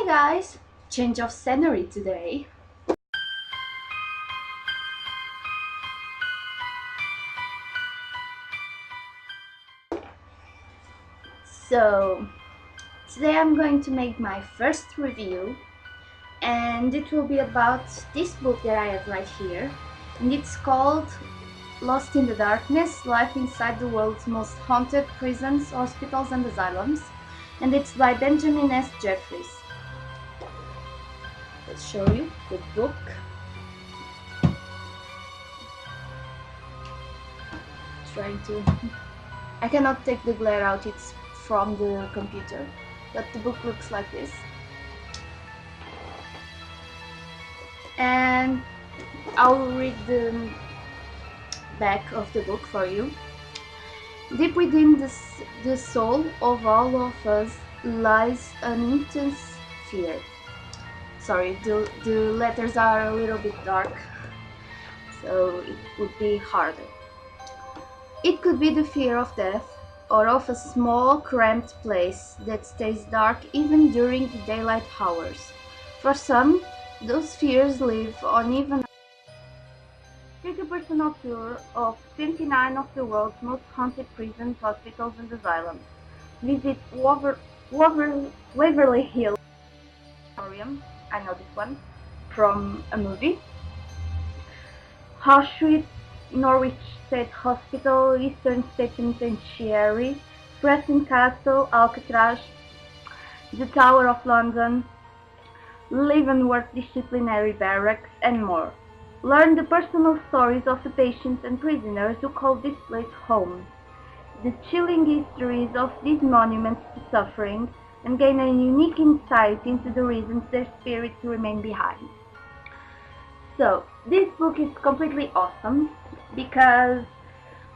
guys, change of scenery today. So today I'm going to make my first review, and it will be about this book that I have right here, and it's called Lost in the Darkness: Life Inside the World's Most Haunted Prisons, Hospitals and Asylums, and it's by Benjamin S. Jeffries. Let's show you the book. I cannot take the glare out, it's from the computer, but the book looks like this. And I'll read the back of the book for you. Deep within the soul of all of us lies an intense fear. Sorry, the letters are a little bit dark, so it would be harder. It could be the fear of death, or of a small, cramped place that stays dark even during the daylight hours. For some, those fears live on even. Take a personal tour of 29 of the world's most haunted prisons, hospitals, and asylums. Visit Waverly Hills Sanatorium, I know this one, from a movie. Auschwitz, Norwich State Hospital, Eastern State Penitentiary, Preston Castle, Alcatraz, the Tower of London, Leavenworth Disciplinary Barracks, and more. Learn the personal stories of the patients and prisoners who call this place home, the chilling histories of these monuments to suffering, and gain a unique insight into the reasons their spirits remain behind. So, this book is completely awesome because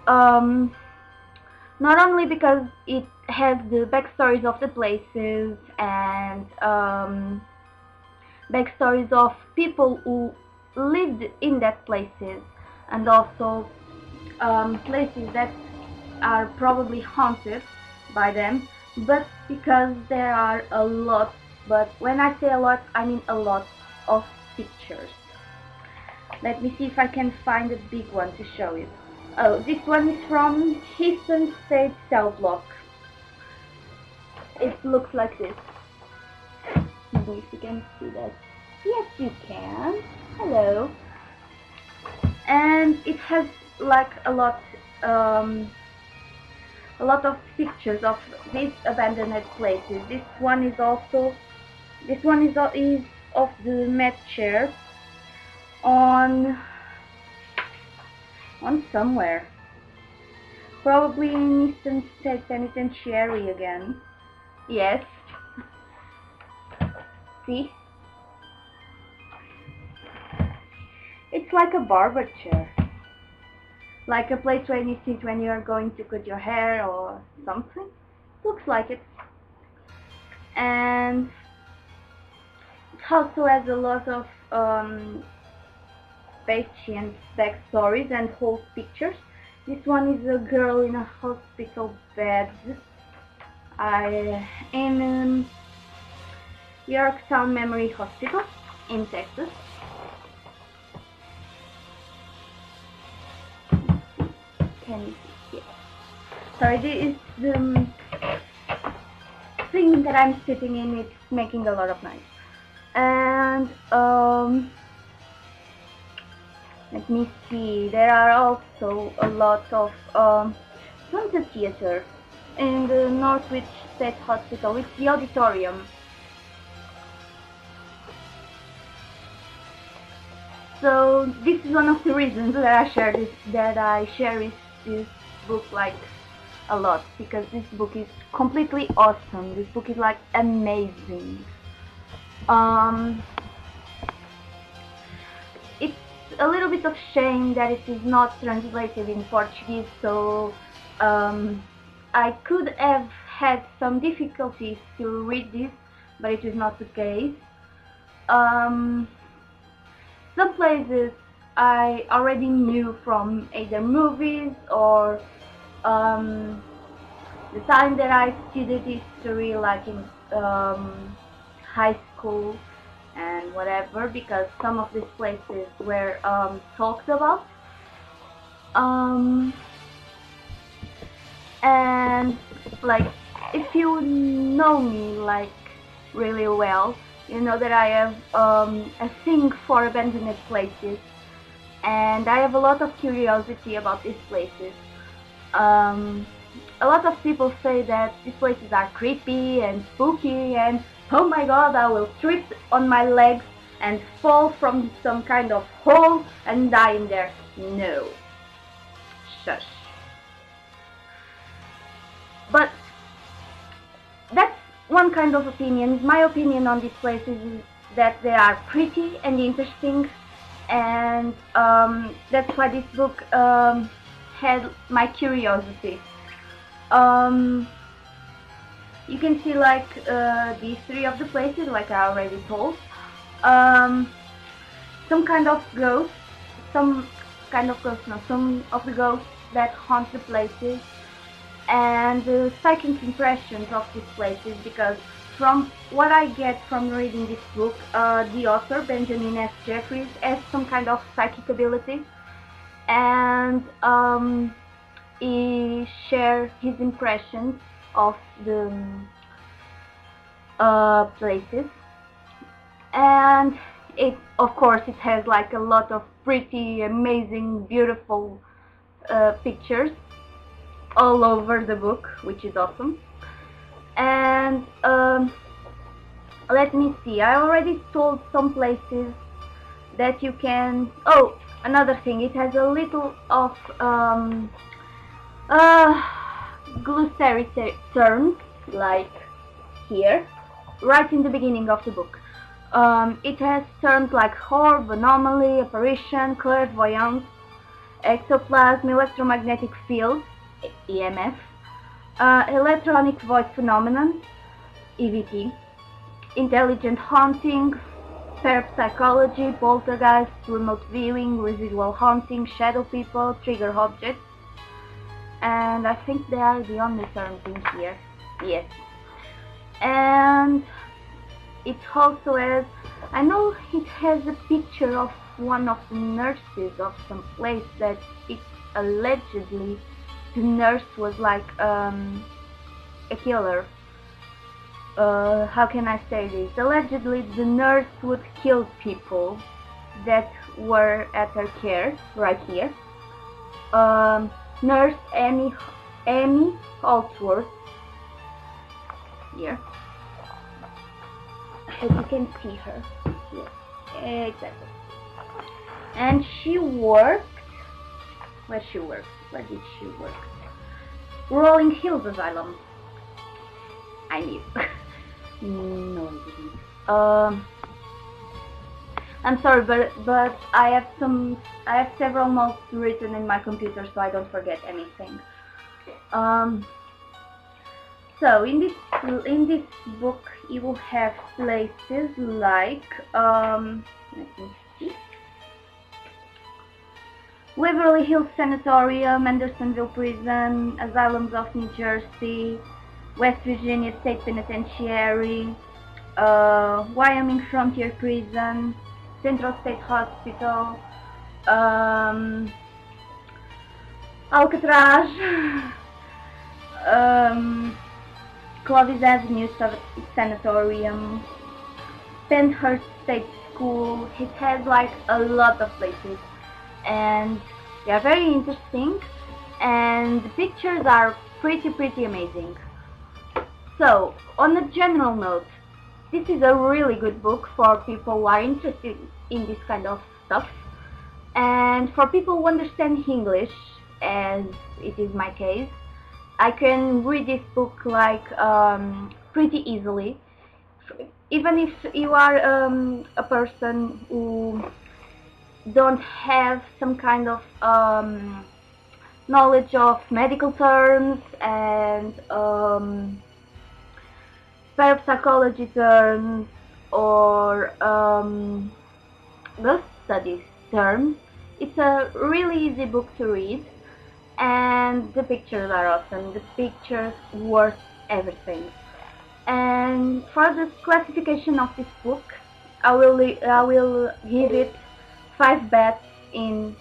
not only because it has the backstories of the places and backstories of people who lived in that places, and also places that are probably haunted by them, but because there are a lot, but when I say a lot, I mean a lot of pictures. Let me see if I can find a big one to show you. Oh, this one is from Eastern State Cell Block. It looks like this. Maybe if you can see that. Yes, you can. Hello. And it has like a lot of pictures of these abandoned places. This one is of the med chair on somewhere, probably in Eastern State Penitentiary again. Yes. See? It's like a barber chair. Like a place where you sit when you are going to cut your hair or something. Looks like it. And it also has a lot of patients' backstories and whole pictures. This one is a girl in a hospital bed in Yorktown Memory Hospital in Texas. Can you see? Yeah. Sorry, this is the thing that I'm sitting in. It's making a lot of noise. And let me see. There are also a lot of Santa Theater in the Norwich State Hospital. It's the auditorium. So this is one of the reasons that I cherish this book like a lot, because this book is completely awesome. This book is like amazing. It's a little bit of shame that it is not translated in Portuguese, so I could have had some difficulties to read this, but it is not the case. Some places I already knew from either movies or the time that I studied history, like in high school and whatever, because some of these places were talked about. Um, and like, if you know me like really well, you know that I have a thing for abandoned places, and I have a lot of curiosity about these places. Um, a lot of people say that these places are creepy and spooky, and oh my god, I will trip on my legs and fall from some kind of hole and die in there. No. Shush. But that's one kind of opinion. My opinion on these places is that they are pretty and interesting, and that's why this book had my curiosity. Um, you can see like the history of the places, like I already told. Um, some kind of ghosts, some kind of ghosts, no, some of the ghosts that haunt the places, and the psychic impressions of these places, because from what I get from reading this book, the author, Benjamin S. Jeffries, has some kind of psychic ability, and he shares his impressions of the places, and it, of course, it has like a lot of pretty, amazing, beautiful pictures all over the book, which is awesome. And let me see, I already told some places that you can. Oh, another thing, it has a little of uh, glossary terms, like here, right in the beginning of the book. It has terms like orb, anomaly, apparition, clairvoyance, ectoplasm, electromagnetic field, EMF, electronic voice phenomenon, EVP, intelligent haunting, parapsychology, poltergeist, remote viewing, residual haunting, shadow people, trigger objects, and I think they are the only terms in here. Yes. And it also has, I know it has a picture of one of the nurses of some place that it allegedly the nurse was like a killer. How can I say this? Allegedly the nurse would kill people that were at her care, right here. Nurse Amy Holdsworth, here. As you can see her. Yes, exactly. And she worked. Where she worked? Where did she work? Rolling Hills Asylum. I knew. No, I didn't. I'm sorry, but I have several notes written in my computer, so I don't forget anything. So in this book, you will have places like let me see. Waverly Hills Sanatorium, Andersonville Prison, Asylums of New Jersey, West Virginia State Penitentiary, Wyoming Frontier Prison, Central State Hospital, Alcatraz, Clovis Avenue Sanatorium, Penhurst State School. It has like a lot of places, and they are very interesting, and the pictures are pretty amazing. So, on a general note, this is a really good book for people who are interested in this kind of stuff, and for people who understand English, as it is my case. I can read this book like pretty easily, even if you are a person who don't have some kind of knowledge of medical terms and parapsychology terms or ghost studies terms. It's a really easy book to read, and the pictures are awesome. The pictures worth everything. And for the classification of this book, I will give it 5 bats in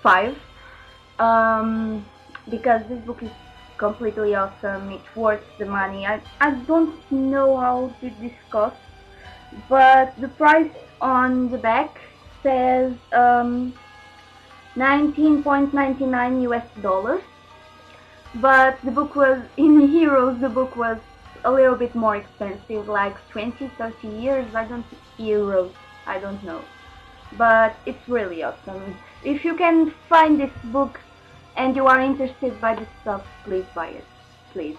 5, um, because this book is completely awesome. It's worth the money. I don't know how did this cost, but the price on the back says 19.99 US dollars. But the book was in euros. The book was a little bit more expensive, like 20, 30 years. I don't euros. I don't know, but it's really awesome. If you can find this book and you are interested by this stuff, please buy it, please.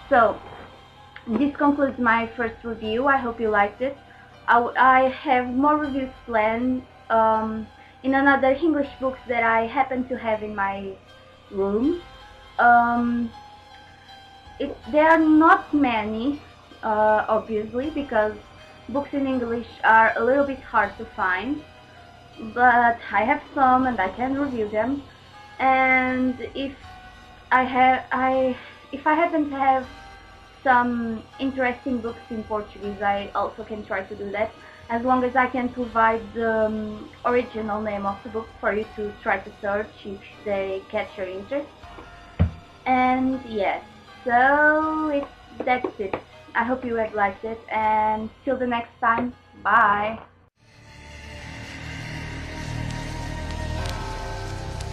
So this concludes my first review. I hope you liked it. I have more reviews planned in another English books that I happen to have in my room. Um, there are not many, obviously, because books in English are a little bit hard to find. But I have some, and I can review them. And if I happen to have some interesting books in Portuguese, I also can try to do that, as long as I can provide the original name of the book for you to try to search if they catch your interest. And yes, so that's it. I hope you have liked it, and till the next time, bye.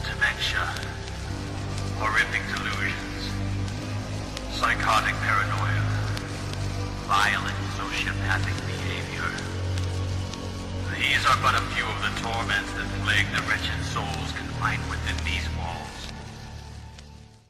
Dementia, horrific delusions, psychotic paranoia, violent sociopathic behavior. These are but a few of the torments that plague the wretched souls confined within these walls.